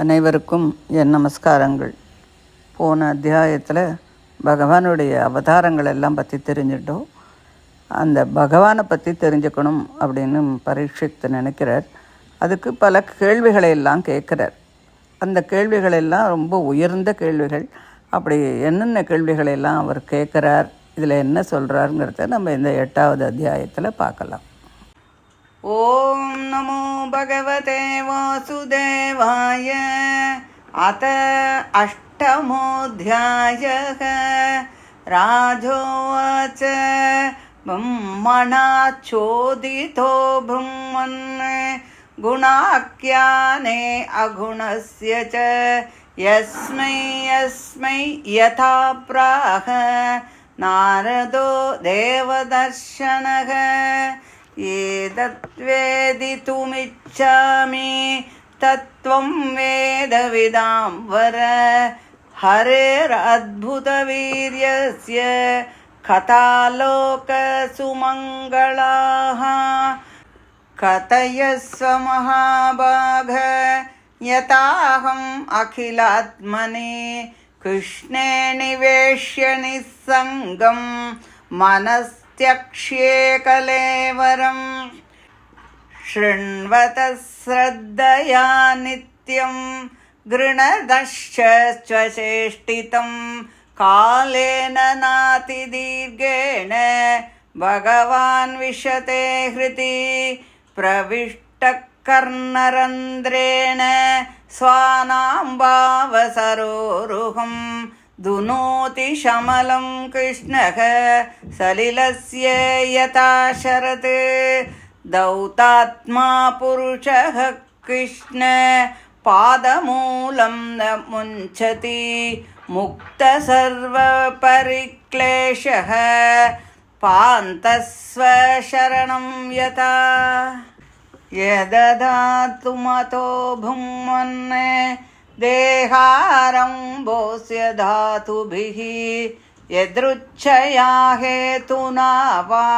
அனைவருக்கும் என் நமஸ்காரங்கள். போன அத்தியாயத்தில் பகவானுடைய அவதாரங்கள் எல்லாம் பற்றி தெரிஞ்சிட்டோம். அந்த பகவானை பற்றி தெரிஞ்சுக்கணும் அப்படின்னு பரீட்சித்து நினைக்கிறார். அதுக்கு பல கேள்விகளை எல்லாம் கேட்குறார். அந்த கேள்விகளெல்லாம் ரொம்ப உயர்ந்த கேள்விகள். அப்படி என்னென்ன கேள்விகளெல்லாம் அவர் கேட்குறார், இதில் என்ன சொல்கிறாருங்கிறத நம்ம இந்த 8வது அத்தியாயத்தில் பார்க்கலாம். ஓம் நமோ பகவதே வாசுதேவாய. அத அஷ்டமோऽध्यायः. ராஜோவாச்ச ब्रह्मणाचोदितो ब्रह्मन् गुणाख्याने अगुणस्य च यस्मै यस्मै यथा प्राह नारदो देवदर्शनः. एतद्वेदितुमिच्छामि तत्त्वं वेदविदां वर. हरेरद्भुतवीर्यस्य कथालोकसुमङ्गलाः. कथयस्व महाभाग यताहम् अखिलात्मने कृष्णे निवेश्य निस्सङ्गं मनस्त्यक्ष्ये कलेवरम्. शृण्वतः श्रद्धया नित्यं गृणदश्च स्वचेष्टितं कालेन नातिदीर्घेण भगवान् विशते हृदि प्रविष्टः कर्णरन्ध्रेण स्वानाम्बावसरोरुहं दुनोति शमलं कृष्णः सलिलस्य यथा शरत्. दौतात्मा पुरुषः कृष्ण पादमूलं न मुञ्चति मुक्तसर्वपरिक्लेशः पान्तस्वशरणं यथा. यदधातु मतो भुङ्मन् देहारम्भोऽस्य धातुभिः यदृच्छया हेतुना वा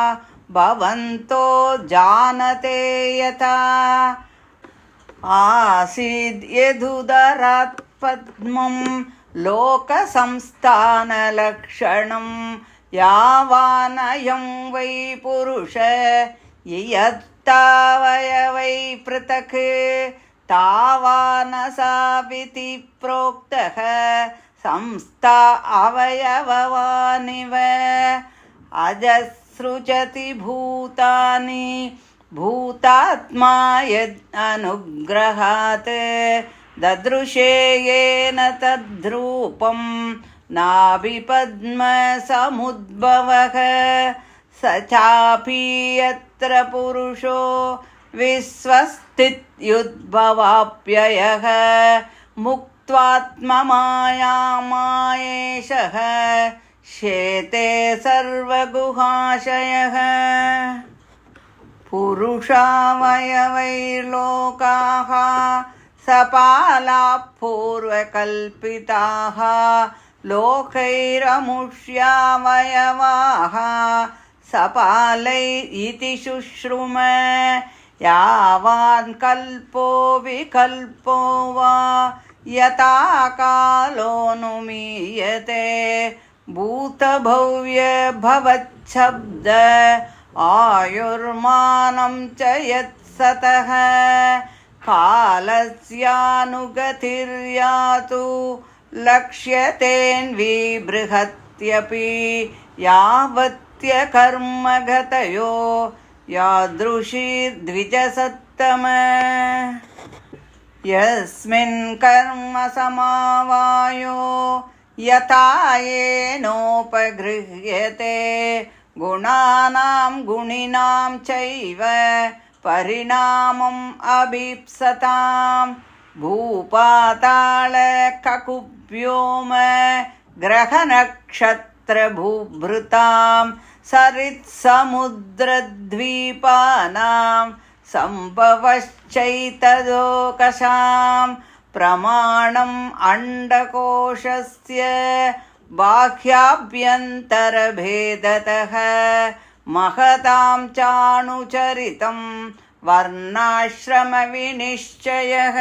भवन्तो जानते यथा. आसीद् यदुदरात् पद्मं लोकसंस्थानलक्षणं यावानयं वै पुरुष यत्तावयवै पृथक् तावानसाविति प्रोक्तः संस्था अवयववानिव. अजसृजति भूतानि भूतात्मा यद् अनुग्रहात् ददृशे येन तद्रूपं नाभिपद्मसमुद्भवः. स चापि यत्र पुरुषो विश्वस्थित्युद्भवाप्ययः मुक्त्वात्ममायामायेशः शेते सर्वगुहाशयः. पुरुषावयवैर्लोकाः सपालाः पूर्वकल्पिताः लोकैरमुष्यावयवाः सपालै इति शुश्रुम. यावान् कल्पो विकल्पो वा यथा कालोऽनुमीयते भूतभव्य भवच्छब्द आयुर्मानं च यत्सतः कालस्यानुगतिर्यातु लक्ष्यतेऽन्विबृहत्यपि यावत्य कर्मगतयो यादृशीर्द्विजसत्तम. यस्मिन् कर्म समावायो यथा येनोपगृह्यते गुणानां गुणिनां चैव परिणामम् अभीप्सतां. भूपातालककुव्योम ग्रहनक्षत्रभूभृतां सरित्समुद्रद्वीपानां सम्भवश्चैतदोकशां. प्रमाणम् अण्डकोशस्य बाह्याभ्यन्तरभेदतः महतां चाणुचरितं वर्णाश्रमविनिश्चयः.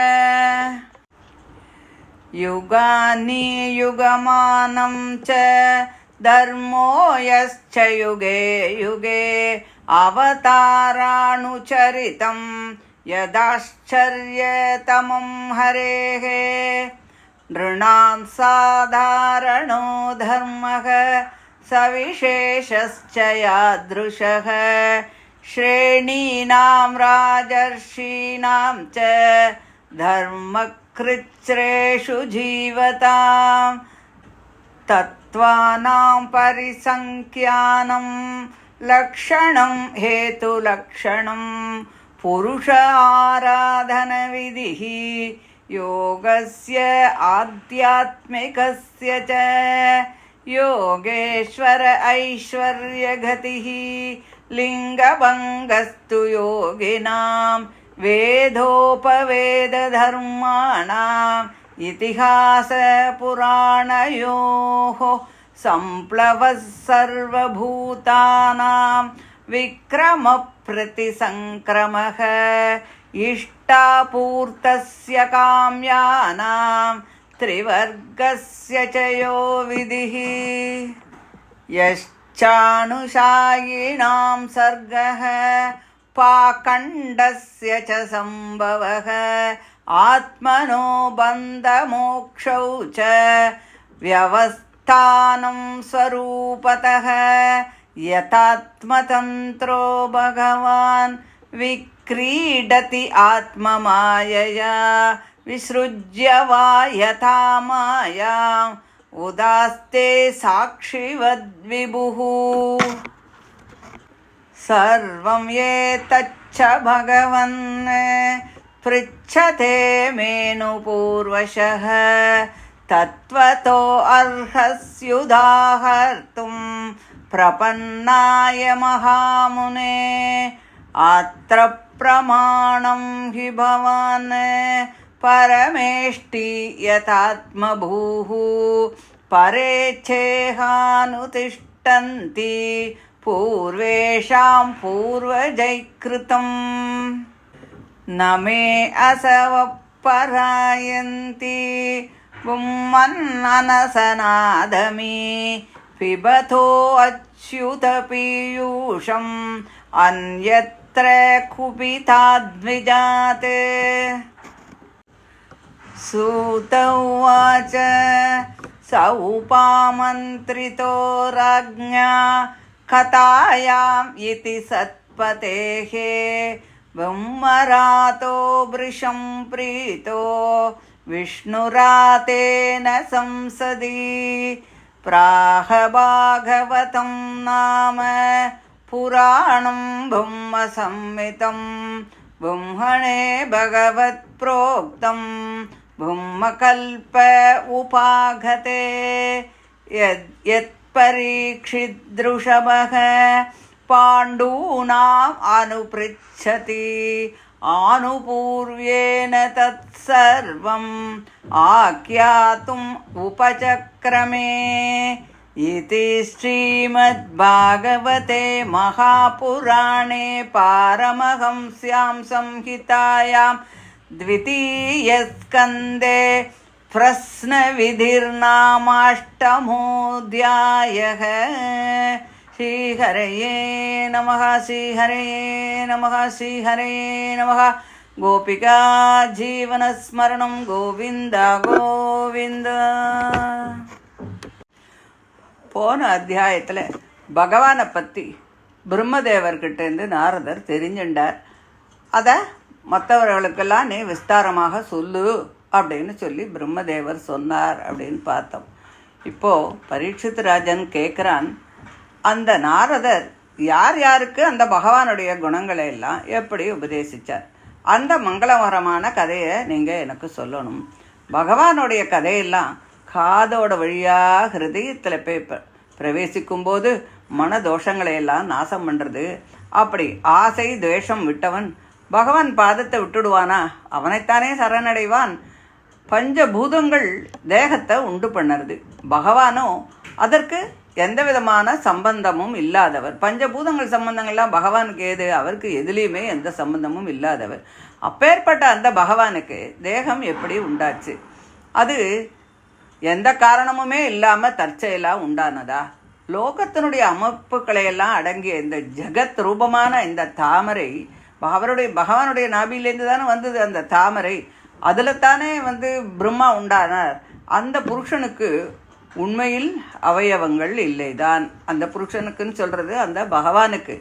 युगानि युगमानं च धर्मो यश्च युगे युगे अवतारानुचरितं यदाश्चर्यतमं हरेः नृणां साधारणो धर्मः सविशेषश्च यादृशः श्रेणीनां राजर्षीणां च धर्मकृच्छ्रेषु जीवतां तत्त्वानां परिसङ्ख्यानं लक्षणं हेतुलक्षणं पुरुष आराधनविधिः योगस्य आध्यात्मिकस्य च योगेश्वर ऐश्वर्यगतिः लिङ्गभङ्गस्तु योगिनां वेदोपवेदधर्माणाम् इतिहासपुराणयोः सम्प्लवः सर्वभूतानां विक्रमप्रतिसङ्क्रमः इष्टापूर्तस्य काम्यानां त्रिवर्गस्य च यो विधिः यश्चानुशायिणां सर्गः पाखण्डस्य च सम्भवः आत्मनो बन्धमोक्षौ च व्यवस्थानं स्वरूपतः यथात्मतन्त्रो भगवान् विक्रीडति आत्ममायया विसृज्य वा यथा मायाम् उदास्ते साक्षिवद्विभुः सर्वं एतच्च भगवन् पृच्छते मेनुपूर्वशः तत्त्वतो अर्हस्युदाहर्तुं प्रपन्नाय महामुने अत्र प्रमाणं हि भवान् परमेष्टि यथात्मभूः परेच्छेहानुतिष्ठन्ति पूर्वेषां पूर्वजैकृतम् न मे असवपरायन्ति बुम्मन्ननसनादमी पिबतो अच्युतपीयूषम् अन्यत्र कुपिताद्विजात् सूत उवाच स उपामन्त्रितो राज्ञा कथायाम् इति सत्पतेः ब्रह्मरातो वृषं प्रीतो विष्णुरातेन संसदि प्राह भागवतं नाम पुराणं ब्रह्मसंहितं ब्रह्मणे भगवत्प्रोक्तं ब्रह्मकल्प उपागते यत्परीक्षिदृषभः पाण्डूनाम् अनुपृच्छति आनुपूर्व्येन तत्सर्वम् आख्यातुम् उपचक्रमे इति श्रीमद्भागवते महापुराणे पारमहंस्यां संहितायां द्वितीयस्कन्धे प्रश्नविधिर्नामाष्टमोऽध्यायः। श्रीहरये नमः श्रीहरये नमः श्रीहरये नमः। गोपिका जीवनस्मरणं गोविन्द गोविन्द. போன அத்தியாயத்தில் பகவானை பற்றி பிரம்மதேவர்கிட்டேருந்து நாரதர் தெரிஞ்சுண்டார். அதை மற்றவர்களுக்கெல்லாம் நீ விஸ்தாரமாக சொல்லு அப்படின்னு சொல்லி பிரம்மதேவர் சொன்னார் அப்படின்னு பார்த்தோம். இப்போது பரீட்சித் ராஜன் கேட்குறான், அந்த நாரதர் யார் யாருக்கு அந்த பகவானுடைய குணங்களை எல்லாம் எப்படி உபதேசித்தார், அந்த மங்களகரமான கதையை நீங்கள் எனக்கு சொல்லணும். பகவானுடைய கதையெல்லாம் காதோட வழியாக ஹிருதயத்தில் போய் பிரவேசிக்கும்போது மனதோஷங்களையெல்லாம் நாசம் பண்ணுறது. அப்படி ஆசை துவேஷம் விட்டவன் பகவான் பாதத்தை விட்டுடுவானா? அவனைத்தானே சரணடைவான். பஞ்சபூதங்கள் தேகத்தை உண்டு பண்ணுறது, பகவானோ அதற்கு எந்த விதமான சம்பந்தமும் இல்லாதவர். பஞ்சபூதங்கள் சம்பந்தங்கள்லாம் பகவானுக்கு ஏது? அவருக்கு எதுலேயுமே எந்த சம்பந்தமும் இல்லாதவர். அப்பேற்பட்ட அந்த பகவானுக்கு தேகம் எப்படி உண்டாச்சு? அது எந்த காரணமுமே இல்லாமல் தற்செயலாக உண்டானதா? லோகத்தினுடைய அமைப்புகளையெல்லாம் அடங்கிய இந்த ஜெகத் ரூபமான இந்த தாமரை பகவானுடைய நாபியிலேருந்து தானே வந்தது. அந்த தாமரை அதில் தானே பிரம்மா உண்டானார். அந்த புருஷனுக்கு உண்மையில் அவயவங்கள் இல்லைதான். அந்த புருஷனுக்குன்னு சொல்கிறது அந்த பகவானுக்கு.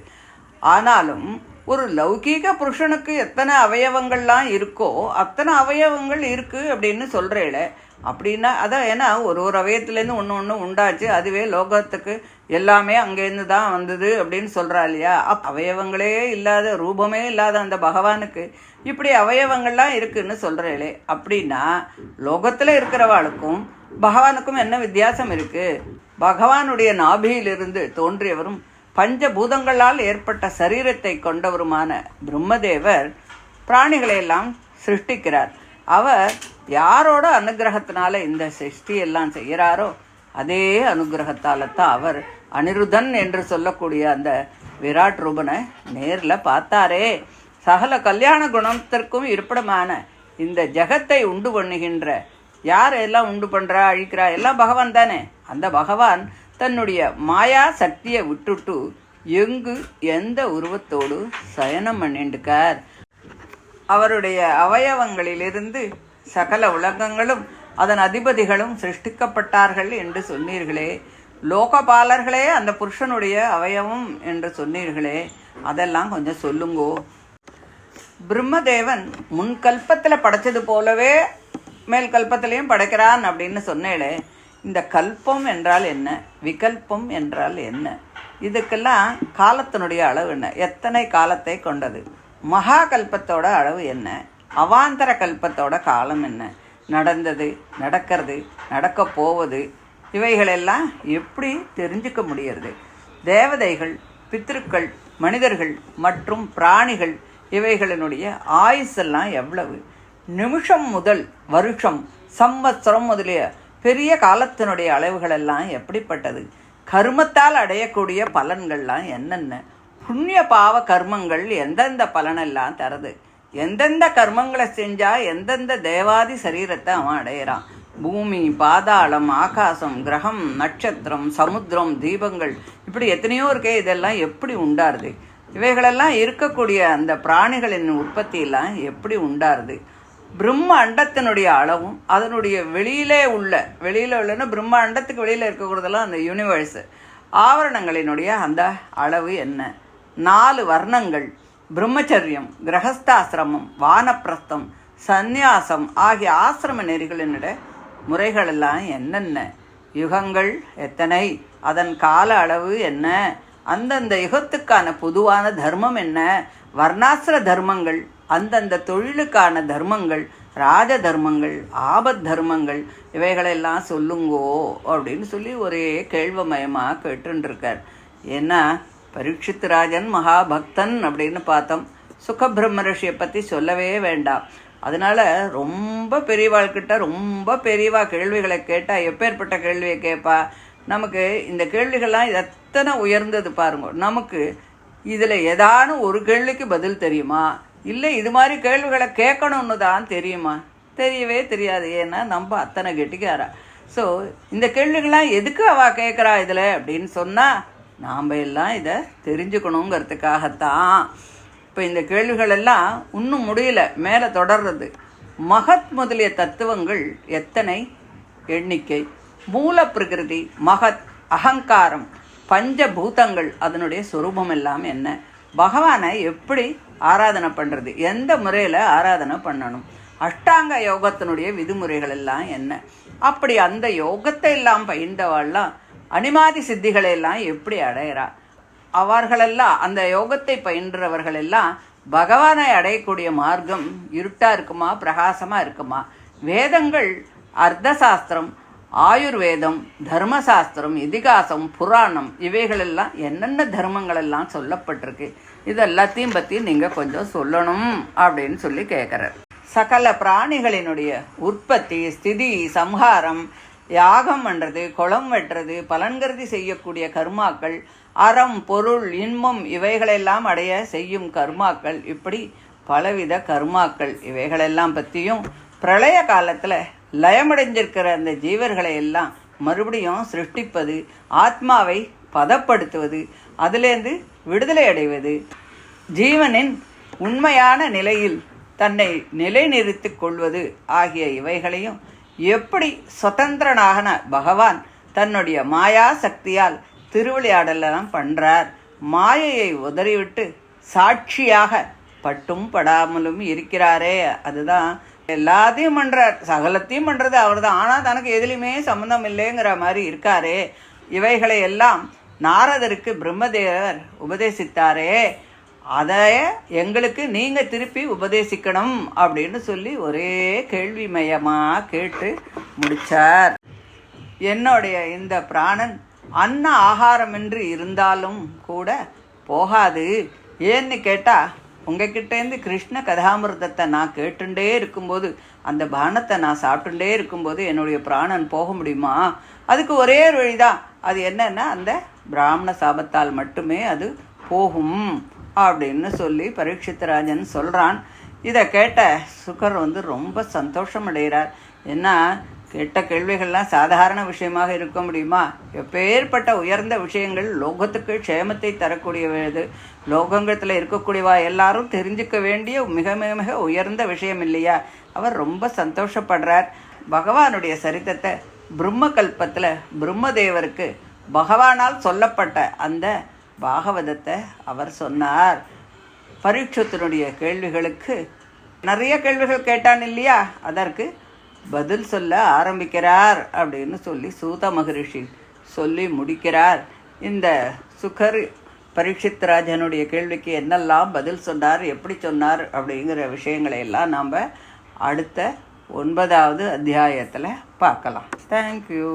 ஆனாலும் ஒரு லௌகீக புருஷனுக்கு எத்தனை அவயவங்கள்லாம் இருக்கோ அத்தனை அவயவங்கள் இருக்குது அப்படின்னு சொல்கிறேளே. அப்படின்னா அதான், ஏன்னா ஒரு அவயத்துலேருந்து ஒன்று உண்டாச்சு, அதுவே லோகத்துக்கு எல்லாமே அங்கேருந்து தான் வந்தது அப்படின்னு சொல்கிறா இல்லையா? அவயவங்களே இல்லாத, ரூபமே இல்லாத அந்த பகவானுக்கு இப்படி அவயவங்கள்லாம் இருக்குன்னு சொல்கிறேளே. அப்படின்னா லோகத்தில் இருக்கிறவாளுக்கும் பகவானுக்கும் என்ன வித்தியாசம் இருக்குது? பகவானுடைய நாபியிலிருந்து தோன்றியவரும் பஞ்சபூதங்களால் ஏற்பட்ட சரீரத்தை கொண்டவருமான பிரம்மதேவர் பிராணிகளையெல்லாம் சிருஷ்டிக்கிறார். அவர் யாரோட அனுகிரகத்தினால இந்த சிருஷ்டியெல்லாம் செய்கிறாரோ அதே அனுகிரகத்தால் தான் அவர் அனிருதன் என்று சொல்லக்கூடிய அந்த விராட் ரூபனை நேரில் பார்த்தாரே. சகல கல்யாண குணத்திற்கும் இருப்பிடமான இந்த ஜெகத்தை உண்டு பண்ணுகின்ற யார் எல்லாம் உண்டு பண்ணுறா, அழிக்கிறா, எல்லாம் பகவான் தானே. அந்த பகவான் தன்னுடைய மாயா சக்தியை விட்டுட்டு எங்கு எந்த உருவத்தோடு சயனம் பண்ணிண்டுக்கார். அவருடைய அவயவங்களிலிருந்து சகல உலகங்களும் அதன் அதிபதிகளும் சிருஷ்டிக்கப்பட்டார்கள் என்று சொன்னீர்களே. லோகபாலர்களே அந்த புருஷனுடைய அவயவம் என்று சொன்னீர்களே, அதெல்லாம் கொஞ்சம் சொல்லுங்கோ. பிரம்மதேவன் முன்கல்பத்தில் படைச்சது போலவே மேல் கல்பத்திலையும் படைக்கிறான் அப்படின்னு சொன்னேளே. இந்த கல்பம் என்றால் என்ன, விகல்பம் என்றால் என்ன? இதுக்கெல்லாம் காலத்தினுடைய அளவு என்ன, எத்தனை காலத்தை கொண்டது? மகா கல்பத்தோட அளவு என்ன, அவாந்தர கல்பத்தோட காலம் என்ன, நடந்தது, நடக்கிறது, நடக்க போவது, இவைகளெல்லாம் எப்படி தெரிஞ்சுக்க முடியறது? தேவதைகள், பித்ருக்கள், மனிதர்கள் மற்றும் பிராணிகள் இவைகளினுடைய ஆயுசெல்லாம் எவ்வளவு? நிமிஷம் முதல் வருஷம், சம்வத்சரம் முதலிய பெரிய காலத்தினுடைய அளவுகளெல்லாம் எப்படிப்பட்டது? கர்மத்தால் அடையக்கூடிய பலன்கள்லாம் என்னென்ன? புண்ணிய பாவ கர்மங்கள் எந்தெந்த பலனெல்லாம் தருது? எந்தெந்த கர்மங்களை செஞ்சால் எந்தெந்த தேவாதி சரீரத்தை அவன் அடையிறான்? பூமி, பாதாளம், ஆகாசம், கிரகம், நட்சத்திரம், சமுத்திரம், தீபங்கள், இப்படி எத்தனையோ இருக்கே. இதெல்லாம் எப்படி உண்டாருது? இவைகளெல்லாம் இருக்கக்கூடிய அந்த பிராணிகளின் உற்பத்தியெல்லாம் எப்படி உண்டாருது? பிரம்ம அண்டத்தினுடைய அளவும் அதனுடைய வெளியில் உள்ளன்னா பிரம்ம அண்டத்துக்கு வெளியில் இருக்கக்கூடியதெல்லாம் அந்த யூனிவர்ஸு ஆவரணங்களினுடைய அந்த அளவு என்ன? 4 வர்ணங்கள், பிரம்மச்சரியம், கிரகஸ்தாசிரமம், வானப்பிரஸ்தம், சந்நியாசம் ஆகிய ஆசிரம நெறிகளினுடைய முறைகளெல்லாம் என்னென்ன? யுகங்கள் எத்தனை? அதன் கால அளவு என்ன? அந்தந்த யுகத்துக்கான பொதுவான தர்மம் என்ன? வர்ணாசிர தர்மங்கள், அந்தந்த தொழிலுக்கான தர்மங்கள், ராஜ தர்மங்கள், ஆபத் தர்மங்கள், இவைகளெல்லாம் சொல்லுங்கோ அப்படின்னு சொல்லி ஒரே கேள்வமயமாக கேட்டுருக்கார். ஏன்னா பரீட்சித் ராஜன் மகாபக்தன் அப்படின்னு பார்த்தோம். சுகபிரம்ம ரிஷியை பற்றி சொல்லவே வேண்டாம். அதனால் ரொம்ப பெரியவாள்கிட்ட ரொம்ப பெரியவா கேள்விகளை கேட்டால் எப்பேற்பட்ட கேள்வியை கேட்பா? நமக்கு இந்த கேள்விகள்லாம் எத்தனை உயர்ந்தது பாருங்க. நமக்கு இதில் ஏதானு ஒரு கேள்விக்கு பதில் தெரியுமா? இல்லை இது மாதிரி கேள்விகளை கேட்கணும்னு தான் தெரியுமா? தெரியவே தெரியாது. ஏன்னா நம்ம அத்தனை கெட்டிக்காரா. ஸோ இந்த கேள்விகள்லாம் எதுக்கு அவள் கேட்குறா இதில் அப்படின்னு சொன்னால் நாம் எல்லாம் இதை தெரிஞ்சுக்கணுங்கிறதுக்காகத்தான். இப்போ இந்த கேள்விகள் எல்லாம் இன்னும் முடியல, மேலே தொடர்றது. மகத் முதலிய தத்துவங்கள் எத்தனை எண்ணிக்கை? மூல பிரகிருதி, மகத், அகங்காரம், பஞ்சபூதங்கள், அதனுடைய சொரூபம் எல்லாம் என்ன? பகவானை எப்படி ஆராதனை பண்ணுறது? எந்த முறையில் ஆராதனை பண்ணணும்? அஷ்டாங்க யோகத்தினுடைய விதிமுறைகள் எல்லாம் என்ன? அப்படி அந்த யோகத்தை எல்லாம் பயின்றவாள்லாம் அனிமாதி சித்திகளை எல்லாம் எப்படி அடையிறா? அவர்களெல்லாம் அந்த யோகத்தை பயின்றவர்களெல்லாம் பகவானை அடையக்கூடிய மார்க்கம் இருட்டாக இருக்குமா, பிரகாசமாக இருக்குமா? வேதங்கள், அர்த்தசாஸ்திரம், ஆயுர்வேதம், தர்மசாஸ்திரம், இதிகாசம், புராணம், இவைகளெல்லாம் என்னென்ன தர்மங்களெல்லாம் சொல்லப்பட்டிருக்கு, இது எல்லாத்தையும் பற்றி நீங்கள் கொஞ்சம் சொல்லணும் அப்படின்னு சொல்லி கேட்குறார். சகல பிராணிகளினுடைய உற்பத்தி, ஸ்திதி, சம்ஹாரம், யாகம் பண்ணுறது, குளம் வெட்டுறது, பலன்கருதி செய்யக்கூடிய கர்மாக்கள், அறம், பொருள், இன்பம் இவைகளெல்லாம் அடைய செய்யும் கர்மாக்கள், இப்படி பலவித கர்மாக்கள் இவைகளெல்லாம் பற்றியும் பிரளய காலத்தில் லயமடைஞ்சிருக்கிற அந்த ஜீவர்களை எல்லாம் மறுபடியும் சிருஷ்டிப்பது, ஆத்மாவை பதப்படுத்துவது, அதிலேருந்து விடுதலை அடைவது, ஜீவனின் உண்மையான நிலையில் தன்னை நிலைநிறுத்திக் கொள்வது ஆகிய இவைகளையும் எப்படி சுதந்திரனாக பகவான் தன்னுடைய மாயா சக்தியால் திருவிளையாடலாம் பண்ணுறார். மாயையை உதறிவிட்டு சாட்சியாக பட்டும் படாமலும் இருக்கிறாரே, அதுதான் எல்லாத்தையும் பண்ணுறார், சகலத்தையும் பண்ணுறது அவர் தான். ஆனால் தனக்கு எதுலையுமே சம்மந்தம் இல்லைங்கிற மாதிரி இருக்காரே. இவைகளை எல்லாம் நாரதருக்கு பிரம்மதேவர் உபதேசித்தாரே, அதை எங்களுக்கு நீங்கள் திருப்பி உபதேசிக்கணும் அப்படின்னு சொல்லி ஒரே கேள்விமயமாக கேட்டு முடித்தார். என்னுடைய இந்த பிராணன் அன்ன ஆகாரமின்றி இருந்தாலும் கூட போகாது. ஏன்னு கேட்டால், உங்ககிட்டேருந்து கிருஷ்ண கதாமிருதத்தை நான் கேட்டுண்டே இருக்கும்போது, அந்த பானத்தை நான் சாப்பிட்டுட்டே இருக்கும்போது என்னுடைய பிராணன் போக முடியுமா? அதுக்கு ஒரே ஒரு வழிதான். அது என்னன்னா, அந்த பிராமண சாபத்தால் மட்டுமே அது போகும் அப்படின்னு சொல்லி பரீட்சித்ராஜன் சொல்கிறான். இதை கேட்ட சுகர் ரொம்ப சந்தோஷம் அடைகிறார். ஏன்னா கேட்ட கேள்விகள்லாம் சாதாரண விஷயமாக இருக்க முடியுமா? எப்பேற்பட்ட உயர்ந்த விஷயங்கள், லோகத்துக்கு க்ஷேமத்தை தரக்கூடியது, லோகங்கத்தில் இருக்கக்கூடியவா எல்லாரும் தெரிஞ்சுக்க வேண்டிய மிக மிக மிக உயர்ந்த விஷயம் இல்லையா? அவர் ரொம்ப சந்தோஷப்படுறார். பகவானுடைய சரித்திரத்தை பிரம்மகல்பத்தில் பிரம்மதேவருக்கு பகவானால் சொல்லப்பட்ட அந்த பாகவதத்தை அவர் சொன்னார். பரீட்சத்தினுடைய கேள்விகளுக்கு நிறைய கேள்விகள் கேட்டான் இல்லையா, அதற்கு பதில் சொல்ல ஆரம்பிக்கிறார் அப்படின்னு சொல்லி சூத மகரிஷி சொல்லி முடிக்கிறார். இந்த சுகர் பரீட்சித்ராஜனுடைய கேள்விக்கு என்னெல்லாம் பதில் சொன்னார், எப்படி சொன்னார் அப்படிங்கிற விஷயங்களை எல்லாம் நாம் அடுத்த 9வது அத்தியாயத்தில் பார்க்கலாம். தேங்க்யூ.